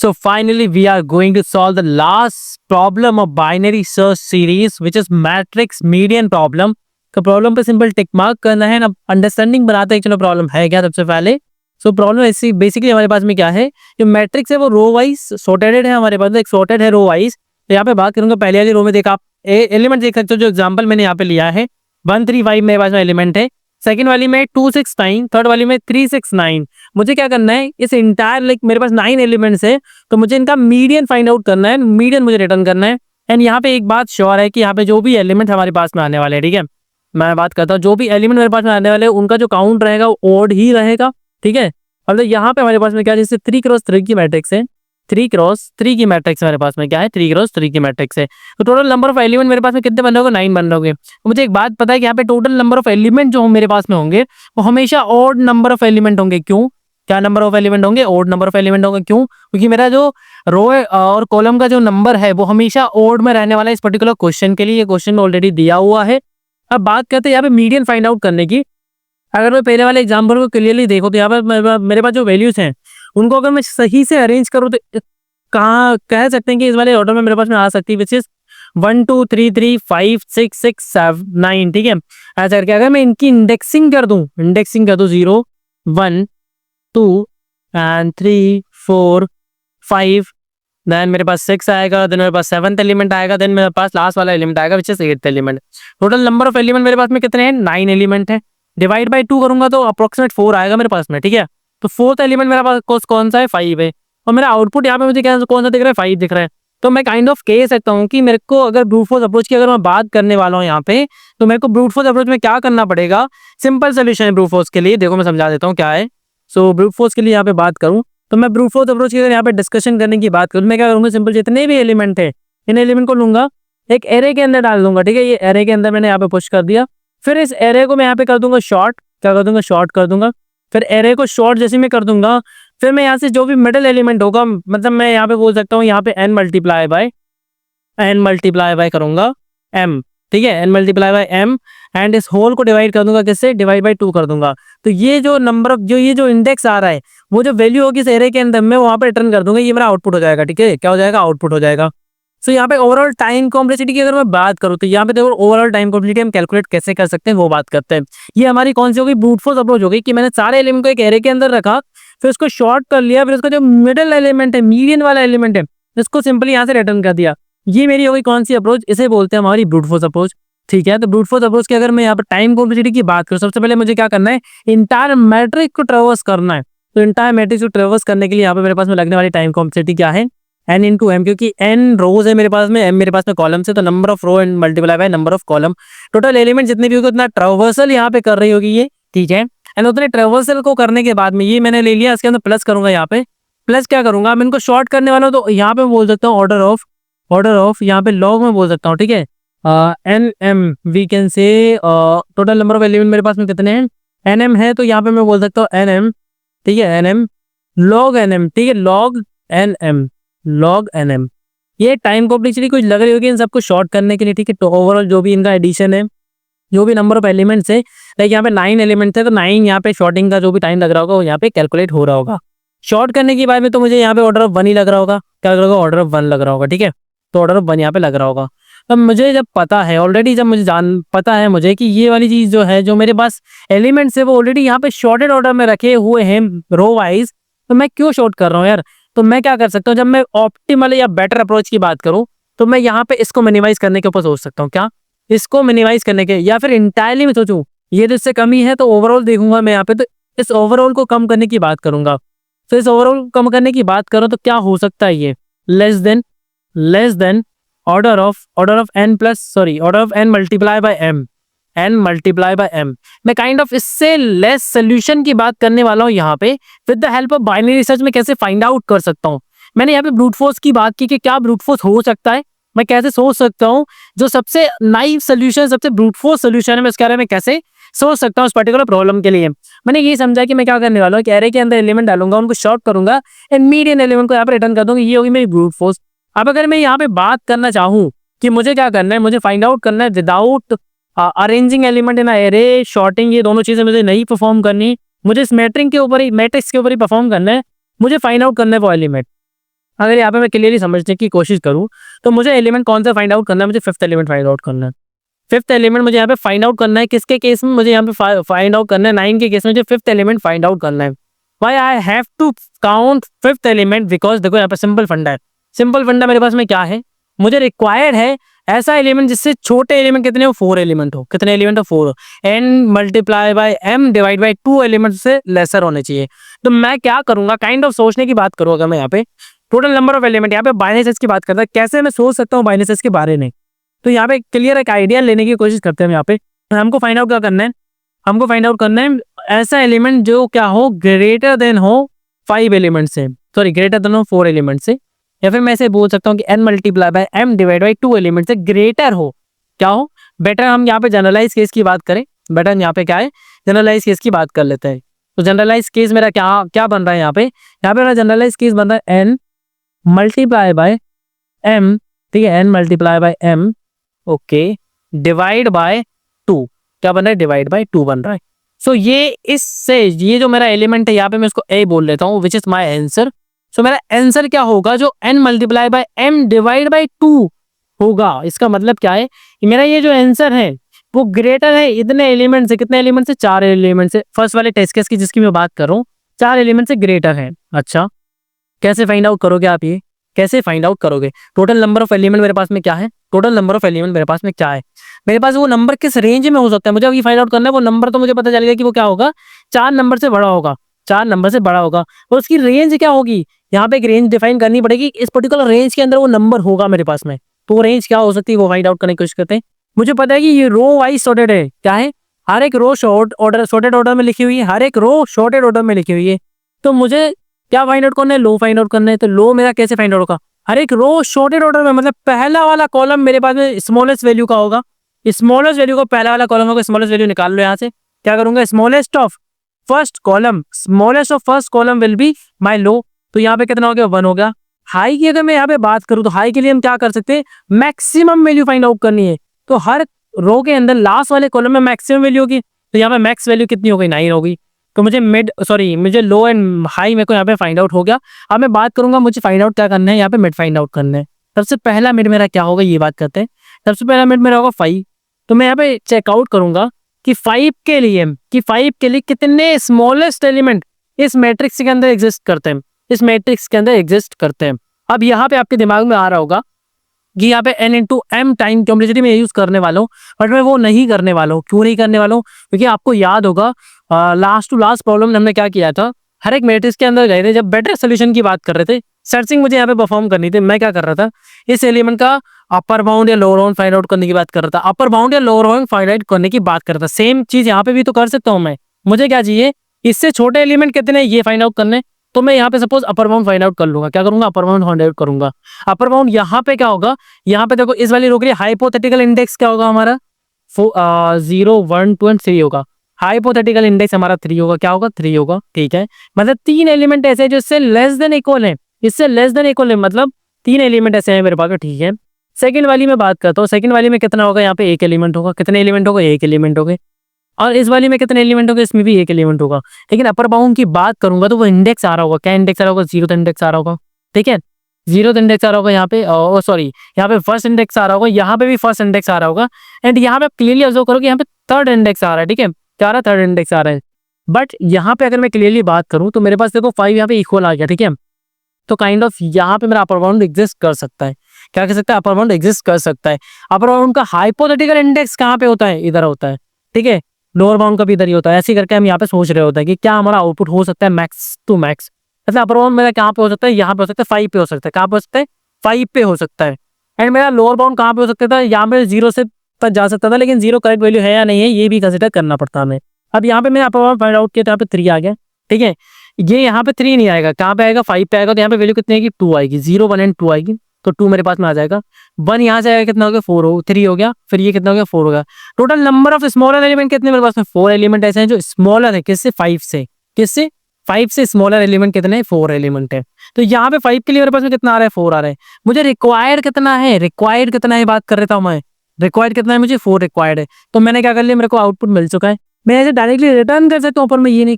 So finally, we are going to solve the last problem of binary search series, which is matrix median problem. तो problem पे simple tick mark करना है ना, understanding बनाते हैं चलो प्रॉब्लम है क्या सबसे पहले। सो प्रॉब्लम ऐसी बेसिकली हमारे पास में क्या है, जो मैट्रिक्स है वो रो वाइज सॉर्टेड है, हमारे पास एक सॉर्टेड है रो वाइज। तो यहाँ पे बात करूंगा पहले वाली रो में, देखा आप एलिमेंट देख सकते हो, जो एग्जांपल मैंने यहाँ पे लिया है 135 मेरे पास में एलिमेंट है, सेकंड वाली में 269, थर्ड वाली में 369। मुझे क्या करना है, इस इंटायर लाइक मेरे पास 9 एलिमेंट्स है, तो मुझे इनका मीडियन फाइंड आउट करना है, मीडियन मुझे रिटर्न करना है। एंड यहाँ पे एक बात श्योर है कि यहाँ पे जो भी एलिमेंट हमारे पास में आने वाले हैं, ठीक है, मैं बात करता हूँ जो भी एलिमेंट मेरे पास में आने वाले हैं उनका जो काउंट रहेगा वो ओड ही रहेगा, ठीक है। मतलब यहाँ पे हमारे पास में क्या है, जैसे 3x3 की मैट्रिक्स है, 3x3 की मैट्रिक्स मेरे पास में क्या है, 3x3 की मैट्रिक्स है। तो टोटल नंबर ऑफ एलिमेंट मेरे पास में कितने बन रहे होंगे, 9 बन रहे होंगे। तो मुझे एक बात पता है कि यहाँ पे टोटल नंबर ऑफ एलिमेंट जो मेरे पास में होंगे वो हमेशा ऑड नंबर ऑफ एलिमेंट होंगे। क्यों, क्या नंबर ऑफ एलिमेंट होंगे, ऑड नंबर ऑफ एलिमेंट होंगे। क्यों, क्योंकि मेरा जो रो और कॉलम का जो नंबर है वो हमेशा ऑड में रहने वाला है इस पर्टिकुलर क्वेश्चन के लिए। ये क्वेश्चन ऑलरेडी दिया हुआ है। अब बात करते हैं यहाँ पे मीडियन फाइंड आउट करने की। अगर मैं पहले वाले एग्जाम्पल को क्लियरली देखो तो यहाँ पर मेरे पास जो वैल्यूज हैं उनको अगर मैं सही से अरेंज करूँ तो कहाँ कह सकते हैं कि इस वाले ऑर्डर में मेरे पास में आ सकती है, विच इज 1 2 3 3 5 6 6 7 9, ठीक है। ऐसा करके अगर मैं इनकी इंडेक्सिंग कर दूं 0 1 2 एंड 3 4 5, देन मेरे पास 6 आएगा, देन मेरे पास 7th एलिमेंट आएगा, देन मेरे पास लास्ट वाला एलिमेंट आएगा which is 8th element. Total number of element मेरे पास में कितने हैं, 9 एलिमेंट है। डिवाइड बाई 2 करूंगा तो अप्रोक्सीमेट 4 आएगा मेरे पास में, ठीक है। तो 4th एलिमेंट मेरा पास कौन सा है, 5 है। और मेरा आउटपुट यहाँ पे मुझे क्या कौन सा दिख रहा है, 5 दिख रहा है। तो मैं काइंड ऑफ कह सकता हूँ कि मेरे को अगर ब्रूट फोर्स अप्रोच की अगर मैं बात करने वाला हूँ यहाँ पे, तो मेरे को ब्रूट फोर्स अप्रोच में क्या करना पड़ेगा, सिंपल सोल्यूशन है ब्रूट फोर्स के लिए। देखो मैं समझा देता हूँ क्या है। सो ब्रूट फोर्स के लिए यहाँ पे बात करूँ तो मैं ब्रूट फोर्स अप्रोच की अगर यहाँ पे डिस्कशन करने की बात करूँ, मैं क्या करूँगा, सिंपल जितने भी एलिमेंट है इन एलिमेंट को लूंगा, एक एरे के अंदर डाल दूंगा, ठीक है। ये एरे के अंदर मैंने यहाँ पे पुश कर दिया। फिर इस एरे को मैं यहाँ पे कर दूंगा शॉर्ट, क्या कर दूंगा, शॉर्ट कर दूंगा। फिर एरे को शॉर्ट जैसे मैं कर दूंगा, फिर मैं यहाँ से जो भी मिडिल एलिमेंट होगा, मतलब मैं यहाँ पे बोल सकता हूँ यहाँ पे n मल्टीप्लाई बाय करूंगा m, ठीक है, n multiply by m। And इस होल को डिवाइड कर दूंगा किससे, डिवाइड बाय 2 कर दूंगा। तो ये जो नंबर ऑफ ये जो इंडेक्स आ रहा है वो जो वैल्यू होगी इस एरे के अंदर मैं वहां पे रिटर्न कर दूंगा, ये मेरा आउटपुट हो जाएगा, ठीक है। क्या हो जाएगा, आउटपुट हो जाएगा। सो यहाँ पे ओवरऑल टाइम कॉम्प्लेक्सिटी की अगर मैं बात करूँ तो यहाँ पे देखो ओवरऑल टाइम कॉम्प्लेक्सिटी हम कैलकुलेट कैसे कर सकते हैं वो बात करते हैं। ये हमारी कौन सी होगी, ब्रूट फोर्स अप्रोच होगी कि मैंने सारे एलिमेंट को एक एरे के अंदर रखा, फिर उसको शॉर्ट कर लिया, फिर उसका जो मिडिल एलिमेंट है, मीडियन वाला एलिमेंट है, इसको सिंपली यहाँ से रिटर्न कर दिया। ये मेरी होगी कौन सी अप्रोच, इसे बोलते हैं हमारी ब्रूट फोर्स अप्रोच, ठीक है। तो ब्रूट फोर्स अप्रोच की अगर मैं यहाँ पर टाइम कॉम्प्लेक्सिटी की बात करूँ, सबसे पहले मुझे क्या करना है, इंटायर मैट्रिक्स को ट्रेवर्स करना है। तो इंटायर मैट्रिक्स को ट्रेवर्स करने के लिए यहाँ पे मेरे पास में लगने वाली टाइम कॉम्प्लेक्सिटी क्या है, n इंटू एम, क्योंकि n रोज है मेरे पास में, m मेरे पास में कॉलम्स है, तो number of row and multiply by number of column. Total element जितने भी होगी उतना ट्रेवर्सल यहाँ पे कर रही होगी ये, ठीक है। एंड उतने ट्रेवर्सल को करने के बाद में ये मैंने ले लिया, इसके अंदर प्लस करूंगा, यहाँ पे प्लस क्या करूंगा, मैं इनको शॉर्ट करने वाला हूँ तो यहाँ पे बोल सकता हूँ ऑर्डर ऑफ यहाँ पे लॉग में बोल सकता हूँ, ठीक है। N M we can say total number of element मेरे पास में कितने हैं, एन एम है, तो यहाँ पे मैं बोल सकता हूँ एन एम, ठीक है, N M log N M, ठीक है, लॉग एन एम। ये टाइम कॉम्प्लेक्सिटी कुछ लग रही होगी इन सबको शॉर्ट करने के लिए, ठीक है। तो ओवरऑल जो भी इनका एडिशन है, जो भी नंबर ऑफ एलिमेंट्स है, लाइक यहाँ पे 9 एलिमेंट्स है, तो 9 यहाँ पे शॉर्टिंग का जो भी टाइम लग रहा होगा वो यहाँ पे कैलकुलेट हो रहा होगा। शॉर्ट करने के बाद में तो मुझे यहाँ पे ऑर्डर ऑफ 1 ही लग रहा होगा, क्या लग रहा होगा, ऑर्डर ऑफ 1 लग रहा होगा, ठीक है। तो ऑर्डर ऑफ 1 यहाँ पे लग रहा होगा। अब मुझे जब पता है ऑलरेडी, जब मुझे पता है मुझे कि ये वाली चीज जो है, जो मेरे पास एलिमेंट्स है वो ऑलरेडी यहाँ पे शॉर्टेड ऑर्डर में रखे हुए हैं रो वाइज, तो मैं क्यों शॉर्ट कर रहा हूँ यार। तो मैं क्या कर सकता हूँ, जब मैं ऑप्टिमल या बेटर अप्रोच की बात करूँ तो मैं यहाँ पे इसको मिनिमाइज करने के ऊपर सोच सकता हूँ, क्या इसको मिनिमाइज करने के, या फिर इंटायरली मैं सोचूं ये तो इससे कमी है तो ओवरऑल देखूंगा मैं यहाँ पे, तो इस ओवरऑल को कम करने की बात करूंगा। तो इस ओवरऑल कम करने की बात करो तो क्या हो सकता है, ये less than order of n multiply by m। मैं काइंड ऑफ इससे लेस सोल्यूशन की बात करने वाला हूँ यहाँ पे। With the help of binary search में कैसे फाइंड आउट कर सकता हूँ। मैंने यहाँ पे ब्रूट फोर्स की बात की कि क्या ब्रूट फोर्स हो सकता है, मैं कैसे सोच सकता हूँ, जो सबसे नाइव सोल्यूशन, सबसे ब्रूट फोर्स सोल्यूशन है, मैं उसके बारे में कैसे सोच सकता हूँ उस पर्टिकुलर प्रॉब्लम के लिए। मैंने ये समझा कि मैं क्या करने वाला हूँ कि एरे के अंदर एलिमेंट डालूंगा, उनको शॉर्ट करूंगा एंड मीडियन एलिमेंट को यहाँ पे रिटर्न कर दूंगा, ये होगी मेरी ब्रूट फोर्स। अब अगर मैं यहाँ पे बात करना चाहूँ कि मुझे क्या करना है, मुझे फाइंड आउट करना है without arranging element in array, sorting, ये दोनों चीजें मुझे नहीं परफॉर्म करनी, मुझे इस मैट्रिक्स के ऊपर ही परफॉर्म करना है, मुझे फाइंड आउट करना है वो एलिमेंट। अगर यहाँ पे मैं क्लियरली समझने की कोशिश करूँ तो मुझे एलिमेंट कौन सा फाइंड आउट करना है, मुझे फिफ्थ एलिमेंट फाइंड आउट करना है। फिफ्थ एलिमेंट मुझे यहाँ पे फाइंड आउट करना है, किसके केस में मुझे यहाँ पे फाइंड आउट करना है, 9 के केस में मुझे फिफ्थ एलिमेंट फाइंड आउट करना है। Why I have to count fifth element, because देखो यहाँ पे सिंपल फंडा है। सिंपल फंडा मेरे पास में क्या है, मुझे रिक्वायर्ड है ऐसा एलिमेंट जिससे छोटे एलिमेंट कितने हो, 4 एलिमेंट हो। कितने एलिमेंट हो, 4 हो। n multiply by m divide by 2 element से लेसर होने चाहिए। तो मैं क्या करूंगा, काइंड ऑफ सोचने की बात करूँ अगर मैं यहाँ पे टोटल नंबर ऑफ एलिमेंट, यहाँ पे बाइनरी सर्च की बात करता है, कैसे मैं सोच सकता हूँ बाइनरी सर्च के बारे में। तो यहाँ पे क्लियर एक आइडिया लेने की कोशिश करते हैं। यहाँ पे हमको फाइंड आउट क्या करना है, हमको फाइंड आउट करना है ऐसा एलिमेंट जो क्या हो, ग्रेटर देन हो 5 एलिमेंट से, सॉरी ग्रेटर देन हो 4 एलिमेंट से, या फिर मैं ऐसे बोल सकता हूँ कि n multiply by m divide by 2 element से ग्रेटर हो, क्या हो। बेटर हम यहाँ पे जनरलाइज केस की बात करें, बेटर हम यहाँ पे क्या है, जनरलाइज केस की बात कर लेते हैं। तो जनरलाइज केस मेरा क्या क्या बन रहा है यहाँ पे मेरा जनरलाइज केस बन रहा है n मल्टीप्लाई बाय m, ठीक है, n multiply by m, okay, divide by 2, क्या बन रहा है, डिवाइड बाय 2 बन रहा है। सो ये इससे ये जो मेरा एलिमेंट है यहाँ पे मैं इसको a बोल लेता हूँ, विच इज माई आंसर। सो मेरा आंसर क्या होगा, जो n multiply by m divide by 2 होगा। इसका मतलब क्या है कि मेरा ये जो आंसर है वो ग्रेटर है इतने एलिमेंट से, कितने एलिमेंट से, 4 एलिमेंट से। फर्स्ट वाले टेस्ट केस की जिसकी मैं बात कर रहा हूँ, 4 एलिमेंट से ग्रेटर है। अच्छा, कैसे फाइंड आउट करोगे आप, ये कैसे फाइंड आउट करोगे, टोटल नंबर ऑफ एलिमेंट मेरे पास में क्या है, टोटल नंबर ऑफ एलिमेंट मेरे पास में क्या है, मेरे पास वो नंबर किस रेंज में हो सकता है, मुझे अभी फाइंड आउट करना है। वो नंबर तो मुझे पता चल गया कि वो क्या होगा, 4 नंबर से बड़ा होगा, 4 नंबर से बड़ा होगा। और उसकी रेंज क्या होगी, यहाँ पे एक रेंज डिफाइन करनी पड़ेगी, इस पर्टिकुलर रेंज के अंदर वो नंबर होगा मेरे पास में। तो वो रेंज क्या हो सकती है वो फाइंड आउट करने की कोशिश करते हैं। मुझे पता है कि ये रो वाइज सॉर्टेड है, क्या है, हर एक रो सॉर्टेड ऑर्डर में लिखी हुई है, हर एक रो सॉर्टेड ऑर्डर में लिखी हुई है। तो मुझे क्या फाइंड आउट करना है, लो फाइंड आउट करना है। तो लो मेरा कैसे फाइंड आउट होगा, हर एक रो सॉर्टेड ऑर्डर में, मतलब पहला वाला कॉलम मेरे पास में स्मॉलेस्ट वैल्यू का होगा, स्मॉलेस्ट वैल्यू का पहला वाला कॉलम होगा, स्मॉलेस्ट वैल्यू निकाल लो यहाँ से। क्या करूंगा, smallest of first column, smallest of first column will be my low. तो यहाँ पे कितना हो गया, 1 हो गया। हाई की अगर मैं यहाँ पे बात करूँ तो हाई के लिए हम क्या कर सकते हैं, मैक्सिमम वैल्यू फाइंड आउट करनी है। तो हर रो के अंदर लास्ट वाले कॉलम में मैक्सिमम वैल्यू होगी, तो यहाँ पे मैक्स वैल्यू कितनी हो गई, 9 हो गई। तो मुझे मुझे लो एंड हाई मेरे को यहाँ पे फाइंड आउट हो गया। अब मैं बात करूंगा मुझे फाइंड आउट क्या करना है, यहाँ पे मिड फाइंड आउट करना है। सबसे पहला मिड मेरा क्या होगा, ये बात करते हैं। सबसे पहला मिड मेरा होगा 5। तो मैं यहाँ पे चेकआउट करूंगा कि 5 के लिए कितने स्मॉलेस्ट एलिमेंट इस मैट्रिक्स के अंदर एग्जिस्ट करते हैं, इस मैट्रिक्स के अंदर एग्जिस्ट करते हैं। अब यहाँ पे आपके दिमाग में आ रहा होगा कि यहाँ पे n into M time complexity में यूज करने वाला हूँ, बट मैं वो नहीं करने वाला हूँ। क्यों नहीं करने वाला हूँ, क्योंकि आपको याद होगा लास्ट टू लास्ट प्रॉब्लम हमने क्या किया था, हर एक मैट्रिक्स के अंदर गए थे, जब बेटर सोल्यूशन की बात कर रहे थे, सर्चिंग मुझे यहाँ पे परफॉर्म करनी थी। मैं क्या कर रहा था, इस एलिमेंट का अपर बाउंड या लोअर बाउंड फाइंड आउट करने की बात कर रहा था, अपर बाउंड या लोअर बाउंड फाइंड आउट करने की बात कर रहा था। सेम चीज यहाँ पे भी तो कर सकता हूँ मैं। मुझे क्या चाहिए, इससे छोटे एलिमेंट कितने, ये फाइंड आउट करने। तो मैं यहाँ पे suppose upper bound find out कर लूंगा। क्या करूंगा, अपर बाउंड फाइंड आउट करूंगा। अपर बाउंड यहाँ पे क्या होगा, यहाँ पे देखो इस वाली रो के लिए हाइपोथेटिकल इंडेक्स क्या होगा हमारा, 0 1 2 एंड 3 होगा। हाइपोथेटिकल इंडेक्स हमारा 3 होगा, क्या होगा, 3 होगा, ठीक है। मतलब 3 एलिमेंट ऐसे हैं जो इससे लेस देन इक्वल है, इससे लेस देन इक्वल है, मतलब 3 एलिमेंट ऐसे हैं मेरे पास, ठीक है। सेकंड वाली में बात करता हूँ, सेकंड वाली में कितना होगा, यहाँ पे 1 एलिमेंट होगा। कितने एलिमेंट होगा, 1 एलिमेंट होगा। और इस वाली में कितने एलिमेंट होगा, इसमें भी 1 एलिमेंट होगा। लेकिन अपर बाउंड की बात करूंगा तो वो इंडेक्स आ रहा होगा, क्या इंडेक्स आ रहा होगा, 0th इंडेक्स आ रहा होगा, ठीक है। 0th इंडेक्स आ रहा होगा यहाँ पे, सॉरी यहाँ पे फर्स्ट इंडेक्स आ रहा होगा, यहाँ पे भी फर्स्ट इंडेक्स आ रहा होगा। एंड यहाँ पे क्लियरली ऑब्जर्व करो कि यहाँ पे थर्ड इंडेक्स आ रहा है, ठीक है, क्या आ रहा है, थर्ड इंडेक्स आ रहा है। बट यहाँ पे अगर मैं क्लियरली बात करूँ तो मेरे पास देखो 5 यहाँ पे इक्वल आ गया, ठीक है। तो काइंड ऑफ यहाँ पे मेरा अपर बाउंड एग्जिस्ट कर सकता है। क्या कर सकता है, अपर बाउंड एग्जिस्ट कर सकता है। अपर बाउंड का हाइपोथेटिकल इंडेक्स कहाँ पे होता है, इधर होता है, ठीक है। लोअर बाउंड का भी इधर ही होता है। ऐसे करके हम यहाँ पे सोच रहे होते हैं कि क्या हमारा आउटपुट हो सकता है मैक्स टू मैक्स। मतलब अपर बाउंड मेरा कहाँ पे हो सकता है, यहाँ पे हो सकता है, 5 पे हो सकता है। कहाँ पे हो सकता है, 5 पे हो सकता है। एंड मेरा लोअर बाउंड कहाँ पे हो सकता था, यहाँ पे 0 से तक जा सकता था, लेकिन 0 करेक्ट वैल्यू है या नहीं है ये भी कंसिडर करना पड़ता हमें। अब यहाँ पे मैं अपर बाउंड फाइंड आउट किया तो यहाँ पे 3 आ गया, ठीक है। ये यहाँ पे 3 नहीं आएगा, कहाँ पे आएगा, 5 पे आएगा। तो यहाँ पे वैल्यू कितनी आएगी, 2 आएगी, 0 1 एंड 2 आएगी। तो 2 मेरे पास में आ जाएगा। 1 यहाँ से आएगा, कितना हो गया, 3 हो गया। फिर ये कितना हो गया, 4 हो गया। Total number of smaller element कितने मेरे पास में, 4 एलिमेंट ऐसे हैं जो स्मॉलर है, किससे, 5 से। किससे, 5 से स्मॉलर एलिमेंट कितने, 4 एलिमेंट है। तो यहाँ पे 5 के लिए मेरे पास में कितना आ रहा है, 4 आ रहा है। मुझे रिक्वायर्ड कितना है, बात कर रहा था मैं। रिक्वायर्ड कितना है मुझे, 4 रिक्वायर्ड है। तो मैंने क्या कर लिया, मेरे को आउटपुट मिल चुका है। मैं ऐसे डायरेक्टली रिटर्न कर सकता हूँ, पर मैं ये नहीं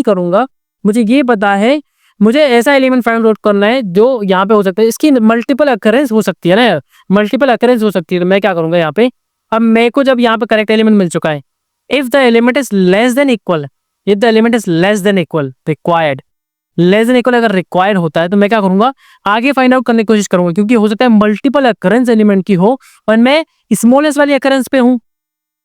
करूंगा, मुझे ये पता है मुझे ऐसा एलिमेंट फाइंड आउट करना है जो यहाँ पे हो सकता है, इसकी मल्टीपल अकरेंस हो सकती है ना, मल्टीपल अकरेंस हो सकती है। तो मैं क्या करूंगा यहाँ पे, अब मेरे को जब यहाँ पे करेक्ट एलिमेंट मिल चुका है, if the element is less than equal, if the element is less than equal required, less than equal अगर रिक्वायर्ड होता है तो मैं क्या करूंगा, आगे फाइंड आउट करने की कोशिश करूंगा, क्योंकि हो सकता है मल्टीपल अकरेंस एलिमेंट की हो और मैं स्मॉलेस्ट वाली अकरेंस पे हूँ।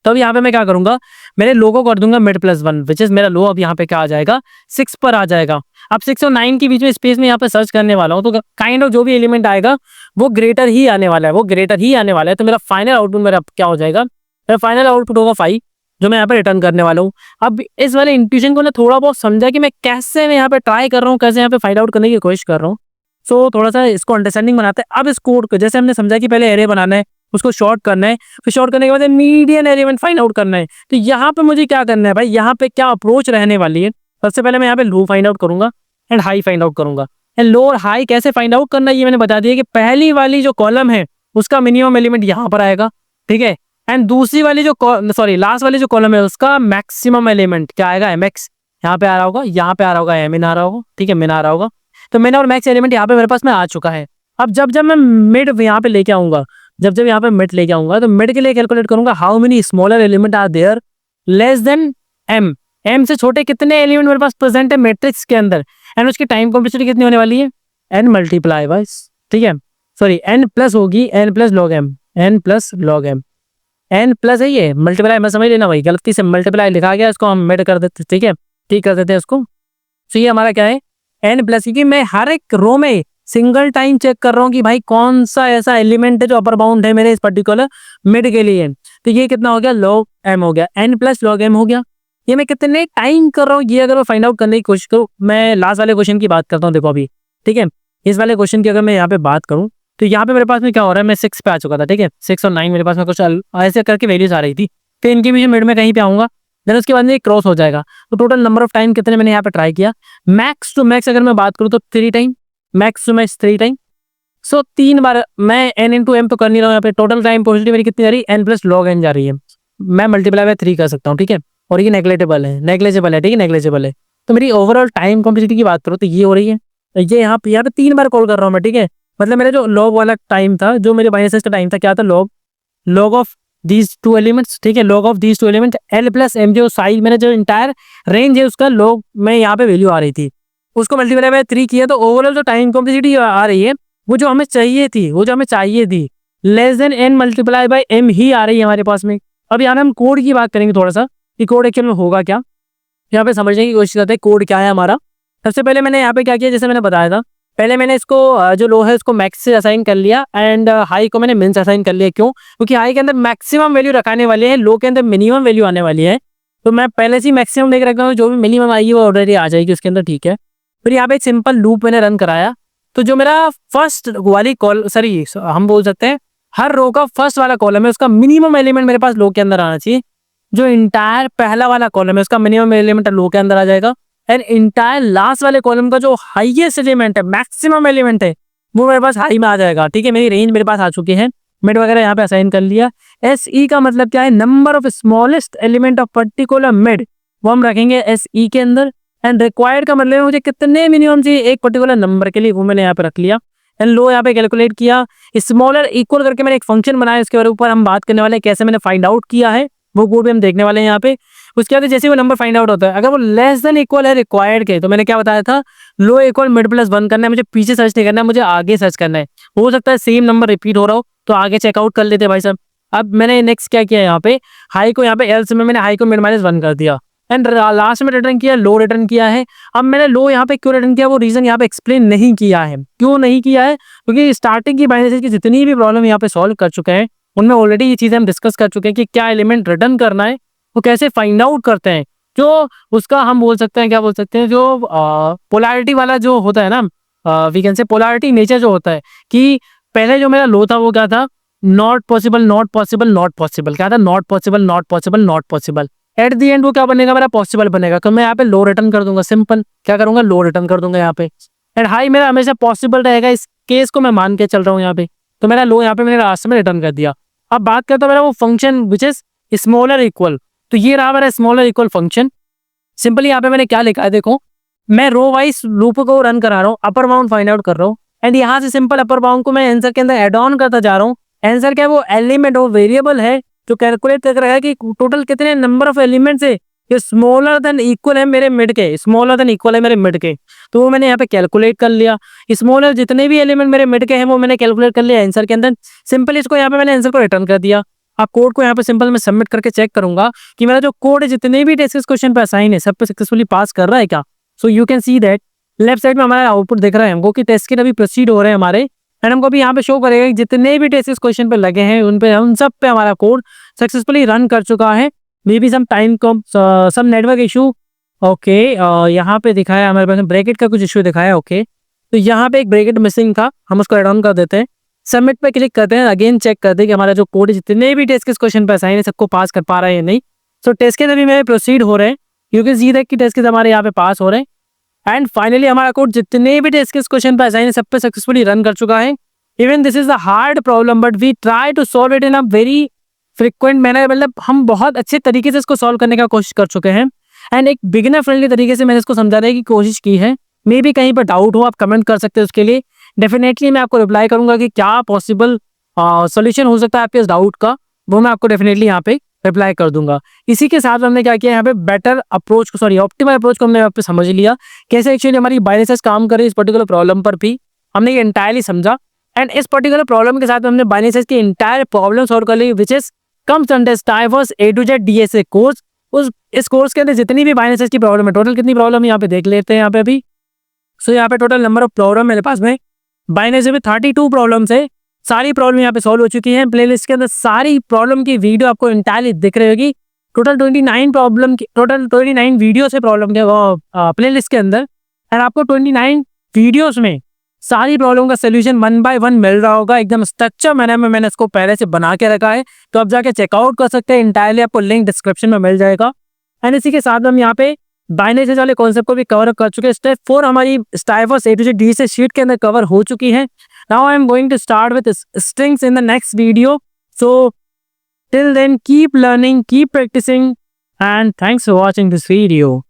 तब यहाँ पे मैं क्या करूंगा, मेरे लो को कर दूंगा mid plus one, which is मेरा लो अब यहाँ पे क्या आ जाएगा, 6 पर आ जाएगा। अब 6 और 9 के बीच में स्पेस में यहाँ पे सर्च करने वाला हूँ, तो काइंड ऑफ जो भी एलिमेंट आएगा वो ग्रेटर ही आने वाला है, वो ग्रेटर ही आने वाला है। तो मेरा फाइनल आउटपुट मेरा क्या हो जाएगा, मेरा फाइनल आउटपुट होगा 5, जो मैं यहाँ पे रिटर्न करने वाला हूँ। अब इस वाले इंट्यूशन को ना थोड़ा बहुत समझा कि मैं कैसे मैं यहाँ पे ट्राई कर रहा हूँ, कैसे यहाँ पे फाइंड आउट करने की कोशिश कर रहा हूँ। सो थोड़ा सा इसको अंडरस्टैंडिंग बनाते हैं। अब इस कोड को जैसे हमने समझा कि पहले एरे बनाना है, उसको शॉर्ट करना है, फिर शॉर्ट करने के बाद मीडियन एलिमेंट फाइंड आउट करना है। तो यहाँ पे मुझे क्या करना है भाई, यहाँ पे क्या अप्रोच रहने वाली है, सबसे पहले मैं यहाँ पे लो फाइंड आउट करूंगा एंड हाई फाइंड आउट करूंगा। एंड लो और हाई कैसे फाइंड आउट करना है ये मैंने बता दिया कि पहली वाली जो कॉलम है उसका मिनिमम एलिमेंट यहाँ पर आएगा, ठीक है। एंड दूसरी वाली जो लास्ट वाली जो कॉलम है उसका मैक्सिमम एलिमेंट क्या आएगा, एम एक्स यहाँ पे आ रहा होगा, यहाँ पे आ रहा होगा एम इन आ रहा होगा, ठीक है, मिन आ रहा होगा। तो मिन और मैक्स एलिमेंट यहाँ पे मेरे पास में आ चुका है। अब जब मैं मिड यहाँ पे लेके आऊंगा, जब यहाँ पे मिड लेके आऊंगा, तो मिड के लिए कैलकुलेट करूंगा how many smaller element are there less than M, M से छोटे कितने एलिमेंट मेरे पास प्रेजेंट है मैट्रिक्स के अंदर, एंड उसकी टाइम कॉम्प्लेक्सिटी कितनी होने वाली है, एन मल्टीप्लाई बाय, ठीक है, सॉरी एन प्लस होगी, N plus log M, N plus log M, N plus है ये मल्टीप्लाई, मैं समझ लेना भाई गलती से मल्टीप्लाई लिखा गया, इसको हम मिड कर देते, ठीक है, ठीक कर देते हैं इसको। तो ये हमारा क्या है, एन प्लस, क्योंकि मैं हर एक रो में सिंगल टाइम चेक कर रहा हूँ कि भाई कौन सा ऐसा एलिमेंट है जो अपर बाउंड है मेरे इस पर्टिकुलर मिड के लिए। तो ये कितना हो गया, लॉग एम हो गया, एन प्लस लॉग एम हो गया। ये मैं कितने टाइम कर रहा हूँ ये अगर मैं फाइंड आउट करने की कोशिश करूँ, मैं लास्ट वाले क्वेश्चन की बात करता हूँ, देखो अभी, ठीक है, इस वाले क्वेश्चन की अगर मैं यहाँ पे बात करूँ तो यहाँ पे मेरे पास में क्या हो रहा है, मैं 6 पे आ चुका था, ठीक है, 6 और 9 मेरे पास में कुछ ऐसे करके वैल्यूज आ रही थी। तो इनके बीच मिड में कहीं पे आऊंगा, देन उसके बाद में क्रॉस हो जाएगा। तो टोटल नंबर ऑफ टाइम कितने मैंने यहाँ पे ट्राई किया, मैक्स टू मैक्स अगर मैं बात करूँ तो 3 time, max to max 3 time. So 3 बार मैं एन इंटू एम तो कर नहीं रहा हूँ यहाँ पे, टोटल टाइम पॉजिटिव मेरी कितनी जा रही है, एन प्लस लॉग एन जा रही है, मैं मल्टीप्लाई बाय 3 कर सकता हूँ, ठीक है, और ये नेग्लेजेबल है, नेग्लेजेबल है, ठीक है, नेग्लेजेबल है। तो मेरी ओवरऑल टाइम कॉम्प्लेक्सिटी की बात करूँ तो ये हो रही है, ये यहाँ पे 3 बार कॉल कर रहा हूँ मैं, ठीक है, मतलब मेरा जो लॉग वाला टाइम था, जो मेरे बाइनरी सर्च का टाइम था, क्या था, log of these two elements, ठीक है, log of these two element L plus M, जो साइज मैंने जो इंटायर रेंज है उसका लॉग में यहाँ पे वैल्यू आ रही थी, उसको मल्टीप्लाई बाय 3 किया, तो ओवरऑल जो टाइम कॉम्प्लेक्सिटी आ रही है वो जो हमें चाहिए थी, वो जो हमें चाहिए थी less than n multiply by m ही आ रही है हमारे पास में। अब यहाँ हम कोड की बात करेंगे थोड़ा सा कि कोड एक्चुअल में होगा क्या, यहाँ पे समझने की कोशिश करते हैं कोड क्या है हमारा। सबसे पहले मैंने यहाँ पे क्या किया, जैसे मैंने बताया था, पहले मैंने इसको जो लो है उसको मैक्स से असाइन कर लिया एंड हाई को मैंने मिन से असाइन कर लिया। क्यों? क्योंकि हाई के अंदर मैक्सिमम वैल्यू रखाने वाले हैं, लो के अंदर मिनिमम वैल्यू आने वाली है। तो मैं पहले से ही मैक्सिमम लेकर रखा हूँ, जो भी मिनिमम आएगी वो ऑलरेडी आ जाएगी उसके अंदर, ठीक है। फिर यहाँ पे एक सिंपल लूप मैंने रन कराया, तो जो मेरा फर्स्ट वाली हम बोल सकते हैं हर रो का फर्स्ट वाला कॉलम है उसका मिनिमम एलिमेंट मेरे पास लो के अंदर आना चाहिए। जो इंटायर पहला वाला कॉलम है उसका मिनिमम एलिमेंट लो के अंदर आ जाएगा, एंड इंटायर लास्ट वाले कॉलम का जो हाईएस्ट एलिमेंट है, मैक्सिमम एलिमेंट है, वो मेरे पास हाई में आ जाएगा, ठीक है। मेरी रेंज मेरे पास आ चुकी है, मिड वगैरह यहाँ पे असाइन कर लिया। एस ई का मतलब क्या है, number of smallest element of particular mid, वो हम रखेंगे एस ई के अंदर। एंड रिक्वायर्ड का मतलब है मुझे कितने मिनिमम चाहिए एक पर्टिकुलर नंबर के लिए, वो मैंने यहाँ पे रख लिया। एंड लो यहाँ पे कैलकुलेट किया, स्मॉलर इक्वल करके मैंने एक फंक्शन बनाया, इसके ऊपर हम बात करने वाले हैं कैसे मैंने फाइंड आउट किया है, वो कोड भी हम देखने वाले हैं यहाँ पे। उसके बाद जैसे वो नंबर फाइंड आउट होता है, अगर वो लेस देन इक्वल है रिक्वायर्ड के, तो मैंने क्या बताया था, लो इक्वल मिड प्लस 1 करना है, मुझे पीछे सर्च नहीं करना है, मुझे आगे सर्च करना है। हो सकता है सेम नंबर रिपीट हो रहा हो, तो आगे चेकआउट कर लेते भाई साहब। अब मैंने नेक्स्ट क्या किया, यहाँ पे हाई को, यहाँ पे एल्स में मैंने हाई को मिड माइनस 1 कर दिया, एंड लास्ट में रिटर्न किया, लो रिटर्न किया है। अब मैंने लो यहाँ पे क्यों रिटर्न किया, वो रीजन यहाँ पे एक्सप्लेन नहीं किया है। क्यों नहीं किया है? क्योंकि स्टार्टिंग की बाइनरी सर्च की जितनी भी प्रॉब्लम यहाँ पे सॉल्व कर चुके हैं, उनमें ऑलरेडी ये चीजें हम डिस्कस कर चुके हैं कि क्या एलिमेंट रिटर्न करना है, वो कैसे फाइंड आउट करते हैं। जो उसका हम बोल सकते हैं, क्या बोल सकते हैं, जो पोलैरिटी वाला जो होता है ना, we can say polarity nature जो होता है, कि पहले जो मेरा लो था वो क्या था, not possible not possible not possible, क्या था, not possible not possible not possible. At the end वो क्या बनेगा, मेरा पॉसिबल बनेगा। तो मैं यहाँ पे लो रिटर्न कर दूंगा, सिंपल क्या करूंगा, लो रिटर्न कर दूंगा यहाँ पे। एंड हाई मेरा हमेशा पॉसिबल रहेगा, इस केस को मैं मान के चल रहा हूँ यहाँ पे। तो मेरा लो यहाँ पे मैंने लास्ट में रिटर्न कर दिया। अब बात करता हूँ मेरा वो function which is smaller equal, तो ये रहा मेरा स्मॉलर इक्वल फंक्शन। सिंपली यहाँ पे मैंने क्या लिखा है, देखो मैं रो वाइज लूप को रन करा रहा हूँ, अपर बाउंड फाइंड आउट कर रहा हूँ एंड यहाँ से सिंपल अपर बाउंड को मैं आंसर के अंदर एड ऑन करता जा रहा हूँ। आंसर क्या है, वो एलिमेंट वो वेरिएबल है जो कैलकुलेट कर रहा है कि टोटल कितने नंबर ऑफ एलिमेंट्स है, ये स्मॉलर देन इक्वल है मेरे मिड के, स्मॉलर देन इक्वल है मेरे मिड के। तो वो मैंने यहाँ पे कैलकुलेट कर लिया, स्मॉलर जितने भी एलिमेंट मेरे मिड के हैं वो मैंने कैलकुलेट कर लिया आंसर के अंदर। सिंपल इसको यहाँ पे मैंने आंसर को रिटर्न कर दिया। आप कोड को यहाँ पे सिंपल मैं सबमिट करके चेक करूंगा कि मेरा जो कोड है जितने भी टेस्ट क्वेश्चन पे असाइन है सब पे सक्सेसफुली पास कर रहा है क्या। So you can see that left side में हमारा आउटपुट दिख रहा है हमको कि टेस्ट के अभी प्रोसीड हो रहे हैं हमारे, एंड हमको भी यहाँ पे शो करेगा कि जितने भी टेस्ट क्वेश्चन पे लगे हैं उन सब पे हमारा कोड सक्सेसफुली रन कर चुका है। Maybe some time come some network issue. Okay, यहाँ पे दिखाया हमारे पास ब्रैकेट का कुछ इशू दिखाया। ओके, तो यहाँ पे एक ब्रैकेट मिसिंग था, हम उसको एड ऑन कर देते हैं। सबमिट पे क्लिक करते हैं, अगेन चेक करते हैं कि हमारा जो कोड जितने भी टेस्ट के क्वेश्चन पे असाइन है सबको पास कर पा रहा है या नहीं। सो टेस्ट के अभी मेरे प्रोसीड हो रहे हैं, यू कैन सी दैट कि टेस्ट के हमारे यहाँ पे पास हो रहे हैं एंड फाइनली हमारा कोड जितने भी टेस्ट के क्वेश्चन पे असाइन है सब पे सक्सेसफुली रन कर चुका है। Even this is a hard problem but we try to solve it in a very frequent manner, मतलब हम बहुत अच्छे तरीके से इसको सॉल्व करने का कोशिश कर चुके हैं एंड एक बिगिनर फ्रेंडली तरीके से मैंने इसको समझाने की कोशिश की है। मे बी कहीं पर डाउट हो आप कमेंट कर सकते हैं, उसके लिए डेफिनेटली मैं आपको रिप्लाई करूंगा कि क्या पॉसिबल सोल्यूशन हो सकता है आपके इस डाउट का, वो मैं आपको डेफिनेटली यहाँ पे रिप्लाई कर दूंगा। इसी के साथ हमने क्या किया यहाँ पे बेटर अप्रोच को ऑप्टिमल अप्रोच को हमने यहाँ पे समझ लिया कैसे एक्चुअली हमारी बाइनेसेस काम कर रही है। इस पर्टिकुलर प्रॉब्लम पर भी हमने ये इंटायरली समझा एंड इस पर्टिकुलर प्रॉब्लम के साथ हमने बाइनेसेस की इंटायर प्रॉब्लम सॉल्व कर ली which is comes under Striver's A to Z DSA course. इस कोर्स के अंदर जितनी भी बाइनेसेस की प्रॉब्लम है, टोटल कितनी प्रॉब्लम है यहाँ पे देख लेते हैं यहाँ पे अभी। सो यहाँ पे टोटल नंबर ऑफ प्रॉब्लम मेरे पास में बाइनेस में 32 प्रॉब्लम्स है, सारी प्रॉब्लम यहाँ पे सॉल्व हो चुकी हैं। प्लेलिस्ट के अंदर सारी प्रॉब्लम की वीडियो आपको इंटायरली दिख रही होगी। टोटल 29 वीडियो है प्रॉब्लम के प्लेलिस्ट के अंदर एंड आपको 29 वीडियोस में सारी प्रॉब्लम का सोल्यूशन 1 by 1 मिल रहा होगा, एकदम स्ट्रक्चर मैनर में मैंने इसको पहले से बना के रखा है, तो आप जाके चेकआउट कर सकते हैं। इंटायरली आपको लिंक डिस्क्रिप्शन में मिल जाएगा एंड इसी के साथ हम यहाँ पे बाइनेसेस वाले कॉन्सेप्ट को भी कवर कर चुके हैं। स्टेप 4 हमारी Striver's A to Z DSA sheet के अंदर कवर हो चुकी है। Now I am going to start with strings in the next video. So till then keep learning, keep practising and thanks for watching this video.